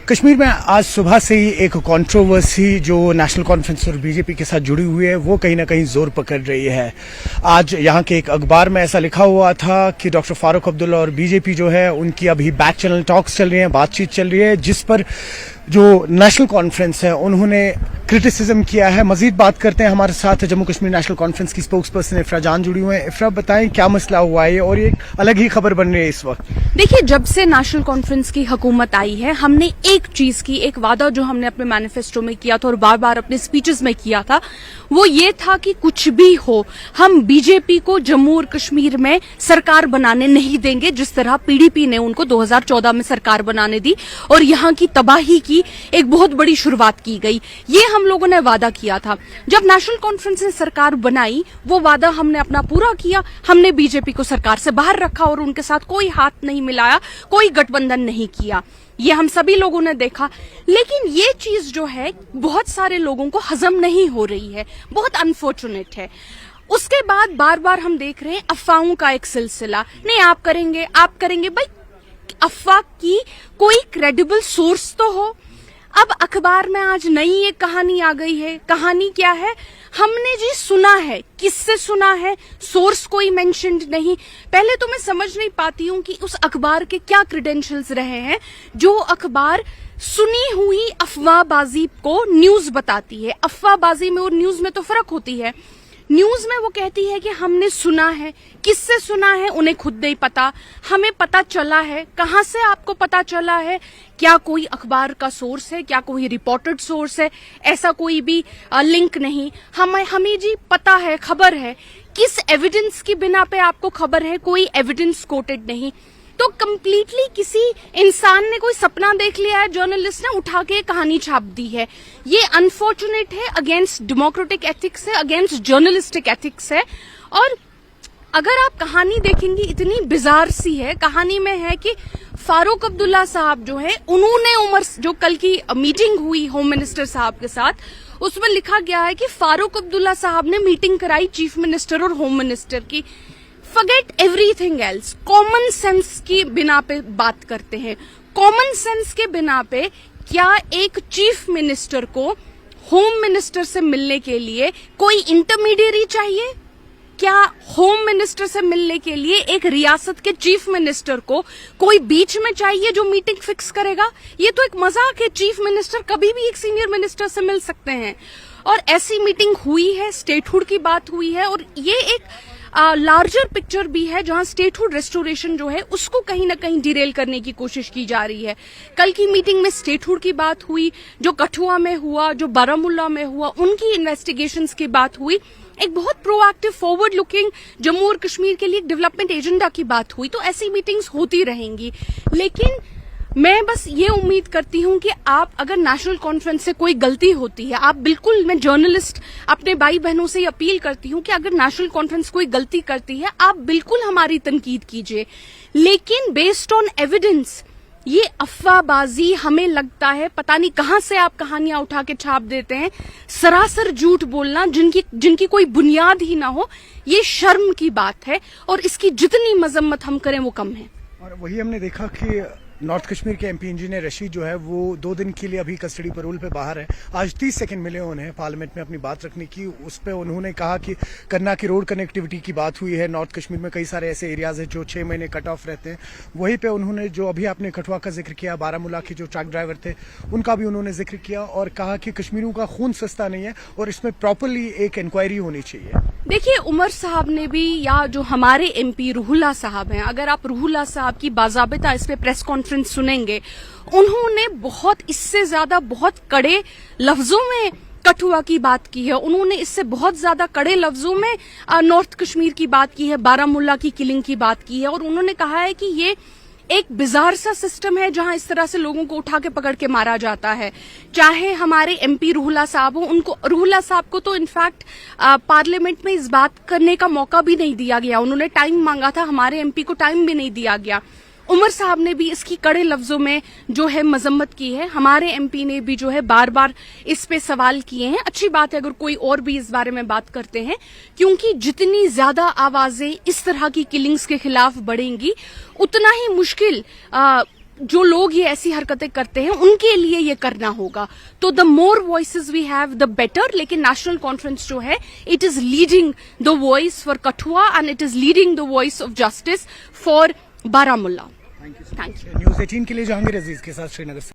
कश्मीर में आज सुबह से ही एक कंट्रोवर्सी जो नेशनल कॉन्फ्रेंस और बीजेपी के साथ जुड़ी हुई है वो कहीं ना कहीं जोर पकड़ रही है। आज यहाँ के एक अखबार में ऐसा लिखा हुआ था कि डॉक्टर फारूक अब्दुल्ला और बीजेपी जो है उनकी अभी बैक चैनल टॉक्स चल रही हैं, बातचीत चल रही है, जिस पर जो नेशनल कॉन्फ्रेंस है उन्होंने क्रिटिसिज्म किया है। मजीद बात करते हैं, हमारे साथ जम्मू कश्मीर नेशनल कॉन्फ्रेंस की स्पोक्स पर्सन इफ्रा जान जुड़ी हुई है। इफ्रा, बताएं क्या मसला हुआ है और ये अलग ही खबर बन रही है इस वक्त। देखिए, जब से नेशनल कॉन्फ्रेंस की हुकूमत आई है, हमने एक चीज की, एक वादा जो हमने अपने मैनिफेस्टो में किया था और बार बार अपने स्पीचेस में किया था, वो ये था कि कुछ भी हो हम बीजेपी को जम्मू और कश्मीर में सरकार बनाने नहीं देंगे, जिस तरह पीडीपी ने उनको 2014 में सरकार बनाने दी और यहाँ की तबाही की एक बहुत बड़ी शुरुआत की गई। ये हम लोगों ने वादा किया था। जब नेशनल कॉन्फ्रेंस ने सरकार बनाई, वो वादा हमने अपना पूरा किया। हमने बीजेपी को सरकार से बाहर रखा और उनके साथ कोई हाथ नहीं मिलाया, कोई गठबंधन नहीं किया। ये हम सभी लोगों ने देखा। लेकिन ये चीज जो है बहुत सारे लोगों को हजम नहीं हो रही है, बहुत अनफॉर्चुनेट है। उसके बाद बार बार हम देख रहे हैं अफवाहों का एक सिलसिला, नहीं आप करेंगे, आप करेंगे। भाई, अफवाह की कोई क्रेडिबल सोर्स तो हो। अब अखबार में आज नई एक कहानी आ गई है। कहानी क्या है? हमने जी सुना है। किससे सुना है? सोर्स कोई मेंशन्ड नहीं। पहले तो मैं समझ नहीं पाती हूं कि उस अखबार के क्या क्रेडेंशियल्स रहे हैं जो अखबार सुनी हुई अफवाहबाजी को न्यूज बताती है। अफवाहबाजी में और न्यूज में तो फर्क होती है। न्यूज में वो कहती है कि हमने सुना है, किससे सुना है उन्हें खुद नहीं पता, हमें पता चला है। कहां से आपको पता चला है? क्या कोई अखबार का सोर्स है? क्या कोई रिपोर्टेड सोर्स है? ऐसा कोई भी लिंक नहीं। हमें जी पता है, खबर है। किस एविडेंस की बिना पे आपको खबर है? कोई एविडेंस कोटेड नहीं। तो कंप्लीटली किसी इंसान ने कोई सपना देख लिया है, जर्नलिस्ट ने उठा के कहानी छाप दी है। ये अनफॉर्चुनेट है, अगेंस्ट डेमोक्रेटिक एथिक्स है, अगेंस्ट जर्नलिस्टिक एथिक्स है। और अगर आप कहानी देखेंगी, इतनी बिजार सी है। कहानी में है कि फारूक अब्दुल्ला साहब जो है, उन्होंने उमर जो कल की मीटिंग हुई होम मिनिस्टर साहब के साथ, उसमें लिखा गया है कि फारूक अब्दुल्ला साहब ने मीटिंग कराई चीफ मिनिस्टर और होम मिनिस्टर की। Forget everything else, common sense की बिना पे बात करते हैं। कॉमन सेंस के बिना पे क्या एक चीफ मिनिस्टर को होम मिनिस्टर से मिलने के लिए कोई इंटरमीडिएरी चाहिए? क्या होम मिनिस्टर से मिलने के लिए एक रियासत के चीफ मिनिस्टर को कोई बीच में चाहिए जो मीटिंग फिक्स करेगा? ये तो एक मजाक है। चीफ मिनिस्टर कभी भी एक सीनियर मिनिस्टर से मिल सकते हैं और ऐसी मीटिंग हुई है। स्टेटहुड की बात हुई है और ये एक लार्जर पिक्चर भी है जहां स्टेटहुड रेस्टोरेशन जो है उसको कहीं ना कहीं डिरेल करने की कोशिश की जा रही है। कल की मीटिंग में स्टेटहुड की बात हुई, जो कठुआ में हुआ, जो बारामुल्ला में हुआ, उनकी इन्वेस्टिगेशंस की बात हुई। एक बहुत प्रोएक्टिव, फॉरवर्ड लुकिंग जम्मू और कश्मीर के लिए डेवलपमेंट एजेंडा की बात हुई। तो ऐसी मीटिंग्स होती रहेंगी। लेकिन मैं बस ये उम्मीद करती हूं कि आप, अगर नेशनल कॉन्फ्रेंस से कोई गलती होती है, आप बिल्कुल, मैं जर्नलिस्ट अपने भाई बहनों से अपील करती हूं कि अगर नेशनल कॉन्फ्रेंस कोई गलती करती है, आप बिल्कुल हमारी तनकीद कीजिए, लेकिन बेस्ड ऑन एविडेंस। ये अफवाहबाजी, हमें लगता है पता नहीं कहां से आप कहानियां उठा के छाप देते हैं, सरासर झूठ बोलना जिनकी कोई बुनियाद ही ना हो, ये शर्म की बात है और इसकी जितनी मजम्मत हम करें वो कम है। और वही हमने देखा कि नॉर्थ कश्मीर के एमपी इंजीनियर रशीद जो है वो 2 दिन के लिए अभी कस्टडी पैरोल पे बाहर है। आज 30 सेकंड मिले उन्हें पार्लियामेंट में अपनी बात रखने की। उस पर उन्होंने कहा कि कन्ना की रोड कनेक्टिविटी की बात हुई है। नॉर्थ कश्मीर में कई सारे ऐसे एरियाज हैं जो 6 महीने कट ऑफ रहते हैं। वहीं पे उन्होंने, जो अभी आपने कठुआ का जिक्र किया, बारामूला के जो ट्रक ड्राइवर थे उनका भी उन्होंने जिक्र किया और कहा कि कश्मीरियों का खून सस्ता नहीं है और इसमें प्रॉपरली एक इंक्वायरी होनी चाहिए। देखिए, उमर साहब ने भी, या जो हमारे एमपी रूहुल्ला साहब हैं, अगर आप रूहुल्ला साहब की बाज़ाबिता इस पे प्रेस कॉन्फ्रेंस सुनेंगे, उन्होंने बहुत, इससे ज्यादा बहुत कड़े लफ्जों में कठुआ की बात की है। उन्होंने इससे बहुत ज्यादा कड़े लफ्जों में नॉर्थ कश्मीर की बात की है, बारामुल्ला की किलिंग की बात की है और उन्होंने कहा है कि ये एक बिजार सा सिस्टम है जहां इस तरह से लोगों को उठा के पकड़ के मारा जाता है। चाहे हमारे एमपी रूहुल्ला साहब हो, उनको, रूहुल्ला साहब को तो इनफैक्ट पार्लियामेंट में इस बात करने का मौका भी नहीं दिया गया। उन्होंने टाइम मांगा था, हमारे एमपी को टाइम भी नहीं दिया गया। उमर साहब ने भी इसकी कड़े लफ्जों में जो है मजम्मत की है। हमारे एमपी ने भी जो है बार बार इस पे सवाल किए हैं। अच्छी बात है अगर कोई और भी इस बारे में बात करते हैं, क्योंकि जितनी ज्यादा आवाजें इस तरह की किलिंग्स के खिलाफ बढ़ेंगी, उतना ही मुश्किल जो लोग ये ऐसी हरकतें करते हैं उनके लिए ये करना होगा। तो the more voices we have the better. लेकिन नेशनल कॉन्फ्रेंस जो है it is leading the voice for Kathua and it is leading the voice of justice for Baramulla. Thank you. News 18 के लिए जहांगीर अजीज के साथ श्रीनगर से।